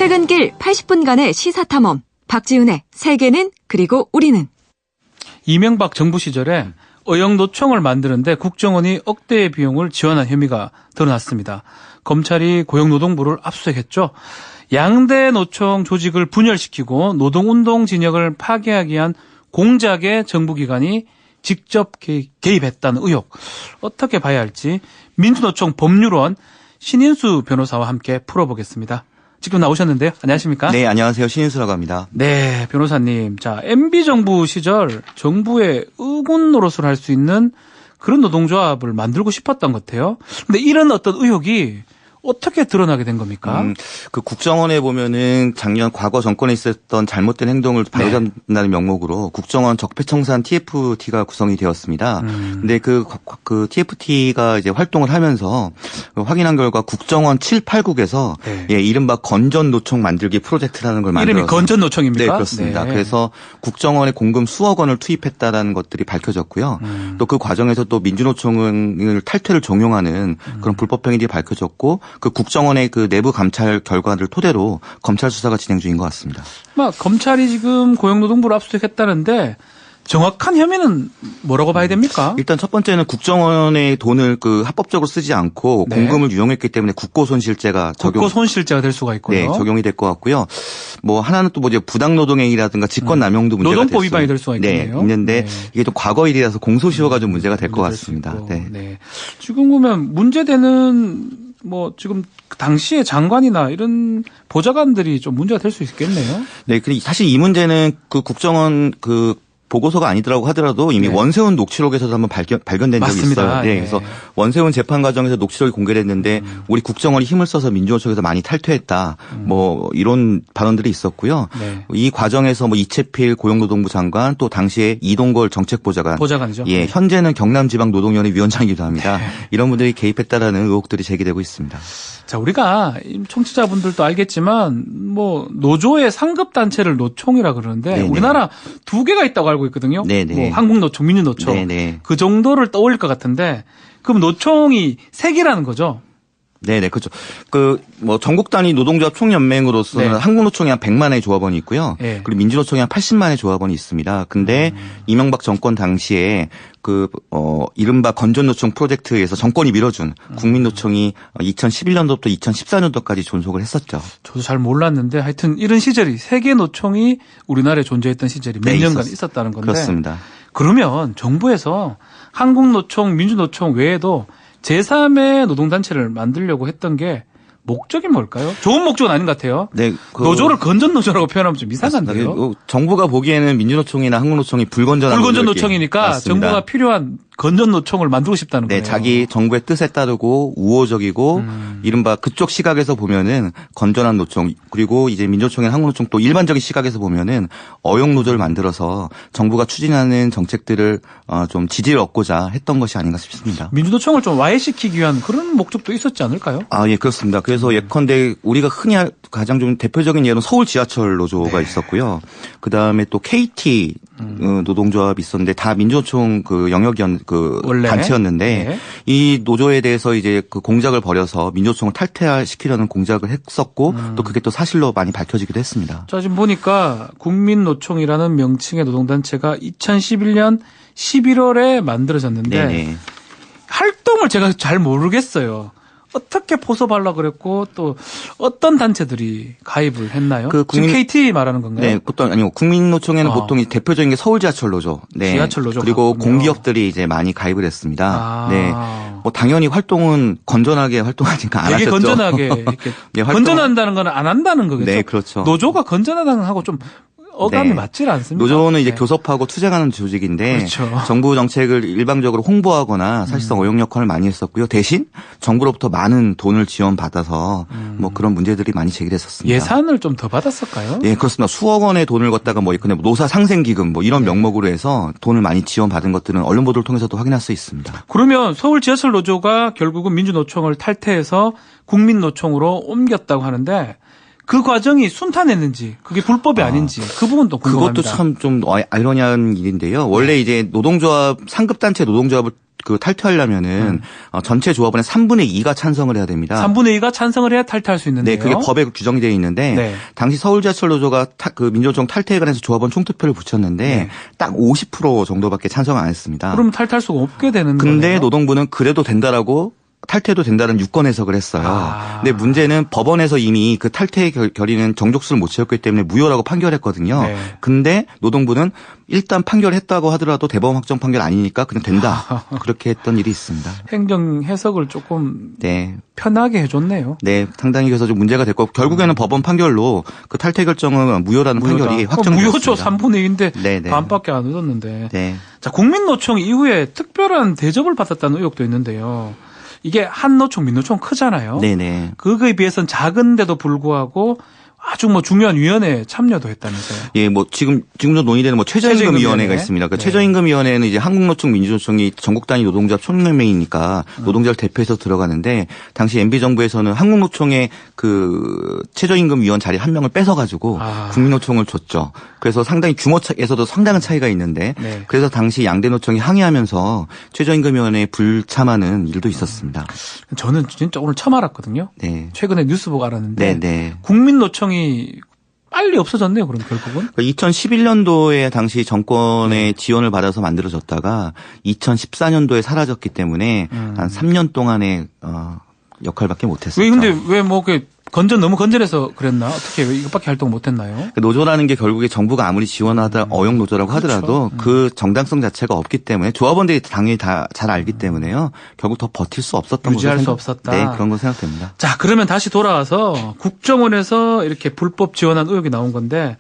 퇴근길 80분간의 시사탐험. 박지훈의 세계는 그리고 우리는. 이명박 정부 시절에 어영노총을 만드는데 국정원이 억대의 비용을 지원한 혐의가 드러났습니다. 검찰이 고용노동부를 압수수색했죠. 양대 노총 조직을 분열시키고 노동운동 진영을 파괴하기 위한 공작에 정부기관이 직접 개입했다는 의혹. 어떻게 봐야 할지 민주노총 법률원 신인수 변호사와 함께 풀어보겠습니다. 지금 나오셨는데요. 안녕하십니까? 네, 안녕하세요. 신인수라고 합니다. 네, 변호사님. 자, MB정부 시절 정부의 의군 노릇을 할 수 있는 그런 노동조합을 만들고 싶었던 것 같아요. 근데 이런 어떤 의혹이 어떻게 드러나게 된 겁니까? 그 국정원에 보면은 작년 과거 정권에 있었던 잘못된 행동을 바로잡는다는 명목으로 국정원 적폐청산 TFT가 구성이 되었습니다. 근데 그 TFT가 이제 활동을 하면서 확인한 결과 국정원 7, 8국에서 이른바 건전노총 만들기 프로젝트라는 걸 만들었습니다. 이름이 건전노총입니까? 네, 그렇습니다. 네. 그래서 국정원에 공금 수억 원을 투입했다는 것들이 밝혀졌고요. 또 그 과정에서 또 민주노총을 탈퇴를 종용하는 그런 불법 행위들이 밝혀졌고 그 국정원의 그 내부 감찰 결과를 토대로 검찰 수사가 진행 중인 것 같습니다. 검찰이 지금 고용노동부를 압수수색했다는데 정확한 혐의는 뭐라고 봐야 됩니까? 일단 첫 번째는 국정원의 돈을 그 합법적으로 쓰지 않고 공금을 유용했기 때문에 국고손실죄가 국고손실죄가 될 수가 있고요. 네, 적용이 될 것 같고요. 뭐 하나는 또 뭐 이제 부당노동행위라든가 직권남용도 문제가 노동법 위반이 될 수가 있겠네요. 네, 있는데 이게 또 과거 일이라서 공소시효가 좀 문제가 될 것 같습니다. 네. 지금 보면 문제되는 뭐 지금 당시의 장관이나 이런 보좌관들이 좀 문제가 될 수 있겠네요. 네, 사실 이 문제는 그 국정원 그 보고서가 아니더라고 하더라도 이미 원세훈 녹취록에서도 한번 발견된 적이 있어요. 네, 그래서 원세훈 재판 과정에서 녹취록이 공개됐는데 우리 국정원이 힘을 써서 민주노총에서 많이 탈퇴했다. 뭐 이런 발언들이 있었고요. 이 과정에서 뭐 이채필 고용노동부 장관 또 당시에 이동걸 정책보좌관이죠. 예, 현재는 경남지방노동위원회 위원장이기도 합니다. 이런 분들이 개입했다라는 의혹들이 제기되고 있습니다. 자, 우리가 청취자분들도 알겠지만 뭐 노조의 상급 단체를 노총이라 그러는데 우리나라 두 개가 있다고 알고 있거든요. 뭐 한국노총, 민주노총. 그 정도를 떠올릴 것 같은데 그럼 노총이 세 개라는 거죠? 네네, 그렇죠. 뭐 전국 단위 노동조합 총연맹으로서는 한국노총이 한 100만의 조합원이 있고요. 그리고 민주노총이 한 80만의 조합원이 있습니다. 근데 이명박 정권 당시에 이른바 건전노총 프로젝트에서 정권이 밀어준 국민노총이 2011년도부터 2014년도까지 존속을 했었죠. 저도 잘 몰랐는데 하여튼 이런 시절이 세계 노총이 우리나라에 존재했던 시절이 몇 년간 있었다는 건데. 그렇습니다. 그러면 정부에서 한국노총, 민주노총 외에도 제3의 노동단체를 만들려고 했던 게 목적이 뭘까요? 좋은 목적은 아닌 것 같아요. 네, 노조를 건전노조라고 표현하면 좀 이상한데요. 정부가 보기에는 민주노총이나 한국노총이 불건전한 노총이니까 정부가 필요한 건전노총을 만들고 싶다는 거예요. 네, 자기 정부의 뜻에 따르고 우호적이고 이른바 그쪽 시각에서 보면은 건전한 노총 그리고 이제 민주노총이나 한국노총 또 일반적인 시각에서 보면은 어용노조를 만들어서 정부가 추진하는 정책들을 좀 지지를 얻고자 했던 것이 아닌가 싶습니다. 민주노총을 좀 와해시키기 위한 그런 목적도 있었지 않을까요? 예, 그렇습니다. 그래서 예컨대 우리가 흔히 가장 좀 대표적인 예로는 서울 지하철 노조가 있었고요. 그 다음에 또 KT 노동조합이 있었는데 다 민주노총 그 영역이었 단체였는데 이 노조에 대해서 이제 그 공작을 벌여서 민주노총을 탈퇴시키려는 공작을 했었고 또 그게 또 사실로 많이 밝혀지기도 했습니다. 자, 지금 보니까 국민노총이라는 명칭의 노동단체가 2011년 11월에 만들어졌는데 활동을 제가 잘 모르겠어요. 어떻게 포섭하려고 그랬고 또 어떤 단체들이 가입을 했나요? 지금 KT 말하는 건가요? 네, 보통 아니요. 국민노총에는 보통 대표적인 게 서울 지하철 노조, 지하철 노조 그리고 공기업들이 이제 많이 가입을 했습니다. 네, 뭐 당연히 활동은 건전하게 활동하니까 안 하셨죠. 되게 건전하게 이렇게 건전한다는 건 안 한다는 거겠죠. 네, 그렇죠. 노조가 건전하다는 하고 좀 어감이 맞질 않습니다. 노조는 이제 교섭하고 투쟁하는 조직인데 정부 정책을 일방적으로 홍보하거나 사실상 어용 역할을 많이 했었고요. 대신 정부로부터 많은 돈을 지원받아서 뭐 그런 문제들이 많이 제기됐었습니다. 예산을 좀 더 받았을까요? 예, 그렇습니다. 수억 원의 돈을 걷다가 뭐 노사 상생기금 뭐 이런 명목으로 해서 돈을 많이 지원받은 것들은 언론 보도를 통해서도 확인할 수 있습니다. 그러면 서울 지하철 노조가 결국은 민주노총을 탈퇴해서 국민노총으로 옮겼다고 하는데 그 과정이 순탄했는지 그게 불법이 아닌지 그 부분도 궁금합니다. 그것도 참 좀 아이러니한 일인데요. 원래 이제 노동조합 상급단체 노동조합을 탈퇴하려면은 전체 조합원의 3분의 2가 찬성을 해야 됩니다. 3분의 2가 찬성을 해야 탈퇴할 수 있는데요. 네, 그게 법에 규정되어 있는데 네. 당시 서울지하철 노조가 그 민주노총 탈퇴에 관해서 조합원 총투표를 붙였는데 네. 딱 50% 정도밖에 찬성을 안 했습니다. 그럼 탈퇴할 수가 없게 되는 거예요. 근데 노동부는 그래도 된다라고 탈퇴도 된다는 유권 해석을 했어요. 근데 문제는 법원에서 이미 그 탈퇴 결의는 정족수를 못 채웠기 때문에 무효라고 판결했거든요. 네. 근데 노동부는 일단 판결했다고 하더라도 대법원 확정 판결 아니니까 그냥 된다. 그렇게 했던 일이 있습니다. 행정 해석을 조금 네. 편하게 해줬네요. 네, 상당히 그래서 좀 문제가 됐고 결국에는 법원 판결로 그 탈퇴 결정은 무효라는 판결이 확정됐습니다. 무효죠. 3분의 2인데 네네. 반밖에 안 얻었는데. 네. 자, 국민노총 이후에 특별한 대접을 받았다는 의혹도 있는데요. 이게 한 노총, 민노총 크잖아요. 네네. 그거에 비해서는 작은데도 불구하고 아주 뭐 중요한 위원회에 참여도 했다면서요. 예, 뭐 지금도 논의되는 뭐 최저임금위원회가 있습니다. 그 네. 최저임금위원회는 이제 한국노총, 민주노총이 전국 단위 노동조합 총연맹이니까 노동자를 대표해서 들어가는데 당시 MB 정부에서는 한국노총의 그 최저임금위원 자리 한 명을 뺏어가지고 국민노총을 줬죠. 그래서 상당히 규모에서도 상당한 차이가 있는데 네. 그래서 당시 양대 노총이 항의하면서 최저임금위원회에 불참하는 일도 있었습니다. 저는 진짜 오늘 처음 알았거든요. 네. 최근에 뉴스 보고 알았는데 네. 국민노총이 빨리 없어졌네요. 그럼 결국은. 2011년도에 당시 정권의 지원을 받아서 만들어졌다가 2014년도에 사라졌기 때문에 한 3년 동안의 역할밖에 못했었죠. 왜 근데 왜 뭐 그 너무 건전해서 그랬나? 어떻게 왜 이것밖에 활동 못했나요? 노조라는 게 결국에 정부가 아무리 지원하다 어용 노조라고 하더라도 그 정당성 자체가 없기 때문에 조합원들이 당연히 다 잘 알기 때문에요. 결국 더 버틸 수 없었던 유지할 수 없었다. 네, 그런 거 생각됩니다. 자, 그러면 다시 돌아와서 국정원에서 이렇게 불법 지원한 의혹이 나온 건데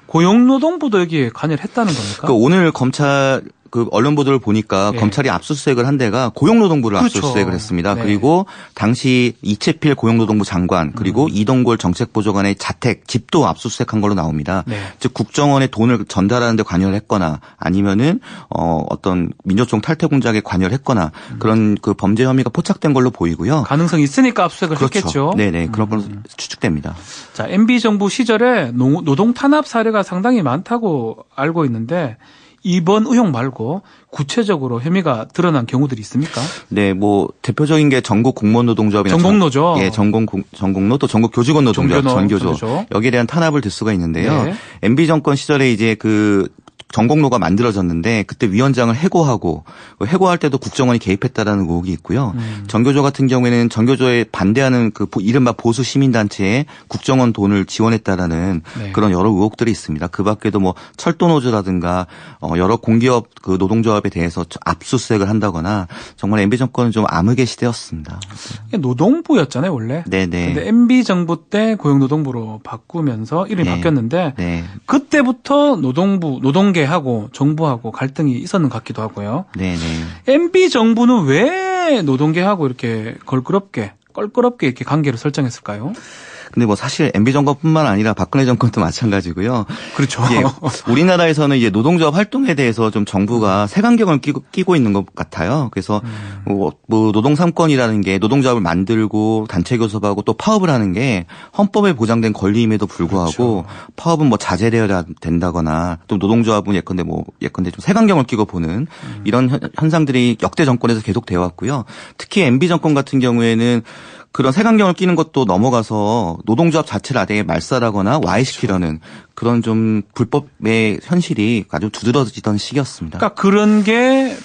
고용노동부도 여기에 관여를 했다는 겁니까? 오늘 검찰 그 언론 보도를 보니까 네. 검찰이 압수수색을 한 데가 고용노동부를 그렇죠. 압수수색을 했습니다. 네. 그리고 당시 이채필 고용노동부 장관 그리고 이동골 정책보좌관의 자택, 집도 압수수색한 걸로 나옵니다. 네. 즉 국정원에 돈을 전달하는 데 관여를 했거나 아니면은 어떤 민주노총 탈퇴 공작에 관여를 했거나 그런 그 범죄 혐의가 포착된 걸로 보이고요. 가능성이 있으니까 압수수색을 그렇죠. 했겠죠. 네네. 그런 걸로 추측됩니다. 자, MB 정부 시절에 노동 탄압 사례가 상당히 많다고 알고 있는데 이번 의혹 말고 구체적으로 혐의가 드러난 경우들이 있습니까? 네, 뭐 대표적인 게 전국 공무원 노동조합이나 전공노조, 예, 전공노 또 전국 교직원 노동조합, 전교조 여기에 대한 탄압을 들 수가 있는데요. 네. MB 정권 시절에 이제 그 전공노가 만들어졌는데 그때 위원장을 해고하고 해고할 때도 국정원이 개입했다라는 의혹이 있고요. 전교조 같은 경우에는 전교조에 반대하는 그 이른바 보수 시민단체에 국정원 돈을 지원했다라는 네. 그런 여러 의혹들이 있습니다. 그 밖에도 뭐 철도노조라든가 여러 공기업 그 노동조합에 대해서 압수수색을 한다거나 정말 MB 정권은 좀 암흑의 시대였습니다. 이게 노동부였잖아요, 원래. 네네. 근데 MB 정부 때 고용노동부로 바꾸면서 이름이 네. 바뀌었는데 네. 그때부터 노동계하고 정부하고 갈등이 있었는 것 같기도 하고요. 네네. MB 정부는 왜 노동계하고 이렇게 껄끄럽게 이렇게 관계를 설정했을까요? 근데 뭐 사실 MB 정권뿐만 아니라 박근혜 정권도 마찬가지고요. 그렇죠. 예, 우리나라에서는 이제 노동조합 활동에 대해서 좀 정부가 색안경을 끼고 있는 것 같아요. 그래서 뭐 노동 3권이라는 게 노동조합을 만들고 단체 교섭하고 또 파업을 하는 게 헌법에 보장된 권리임에도 불구하고 그렇죠. 파업은 뭐 자제되어야 된다거나 또 노동조합은 예컨대 좀 색안경을 끼고 보는 이런 현상들이 역대 정권에서 계속 되어 왔고요. 특히 MB 정권 같은 경우에는 그런 색안경을 끼는 것도 넘어가서 노동조합 자체를 아예 말살하거나 와해시키려는 그런 좀 불법의 현실이 아주 두드러지던 시기였습니다. 그러니까 그런 게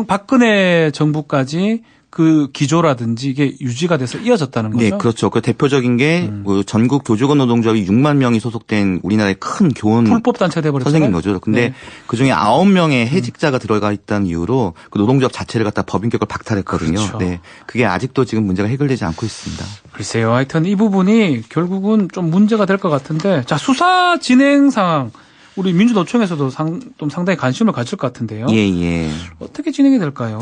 박근혜 정부까지 그 기조라든지 이게 유지가 돼서 이어졌다는 거죠? 네, 그렇죠. 그 대표적인 게 전국 교직원 노동조합이 6만 명이 소속된 우리나라의 큰 교원 불법 단체가 돼버렸잖아요. 선생인 거죠. 근데 네. 그중에 9명의 해직자가 들어가 있다는 이유로 그 노동조합 자체를 갖다 법인격을 박탈했거든요. 그렇죠. 네, 그게 아직도 지금 문제가 해결되지 않고 있습니다. 글쎄요. 하여튼 이 부분이 결국은 좀 문제가 될 것 같은데 자, 수사 진행 상황 우리 민주노총에서도 좀 상당히 관심을 가질 것 같은데요. 예. 어떻게 진행이 될까요?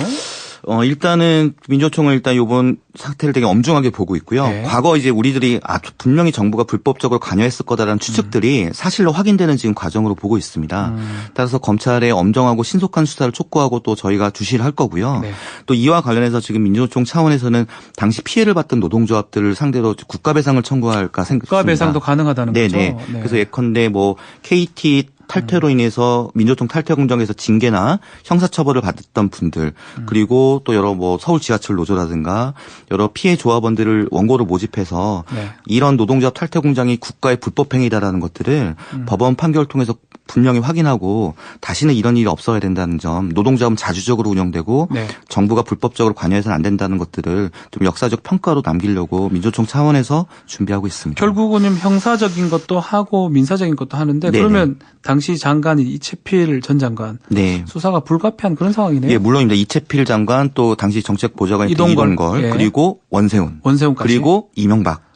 일단은 민주노총은 일단 이번 사태를 되게 엄중하게 보고 있고요. 네. 과거 이제 우리들이 분명히 정부가 불법적으로 관여했을 거다라는 추측들이 사실로 확인되는 지금 과정으로 보고 있습니다. 따라서 검찰의 엄정하고 신속한 수사를 촉구하고 또 저희가 주시를 할 거고요. 네. 또 이와 관련해서 지금 민주노총 차원에서는 당시 피해를 봤던 노동조합들을 상대로 국가배상을 청구할까 생각합니다. 국가배상도 가능하다는 거죠. 네. 그래서 예컨대 뭐 KT 탈퇴로 인해서 민주노총 탈퇴 공정에서 징계나 형사처벌을 받았던 분들 그리고 또 여러 뭐 서울 지하철 노조라든가 여러 피해 조합원들을 원고로 모집해서 네. 이런 노동조합 탈퇴 공장이 국가의 불법행위다라는 것들을 법원 판결을 통해서 분명히 확인하고 다시는 이런 일이 없어야 된다는 점, 노동조합은 자주적으로 운영되고 네. 정부가 불법적으로 관여해서는 안 된다는 것들을 좀 역사적 평가로 남기려고 민주노총 차원에서 준비하고 있습니다. 결국은 형사적인 것도 하고 민사적인 것도 하는데 네네. 그러면 당시 장관이 이채필 전 장관 네. 수사가 불가피한 그런 상황이네요. 예, 물론입니다. 이채필 장관 또 당시 정책보좌관 이동걸, 예. 그리고 원세훈까지 그리고 이명박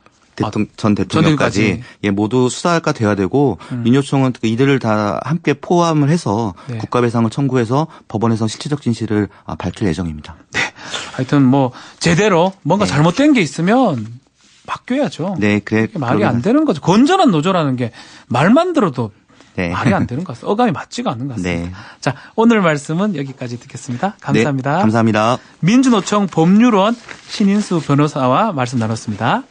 전 대통령까지 예, 모두 수사할까 돼야 되고 민주노총은 이들을 다 함께 포함을 해서 네. 국가배상을 청구해서 법원에서 실체적 진실을 밝힐 예정입니다. 네. 하여튼 뭐 제대로 뭔가 네. 잘못된 게 있으면 바뀌어야죠. 네, 말이 안 되는 거죠. 건전한 노조라는 게 말만 들어도 네. 말이 안 되는 것 같습니다. 어감이 맞지가 않는 것 같습니다. 네. 자, 오늘 말씀은 여기까지 듣겠습니다. 감사합니다. 네, 감사합니다. 민주노총 법률원 신인수 변호사와 말씀 나눴습니다.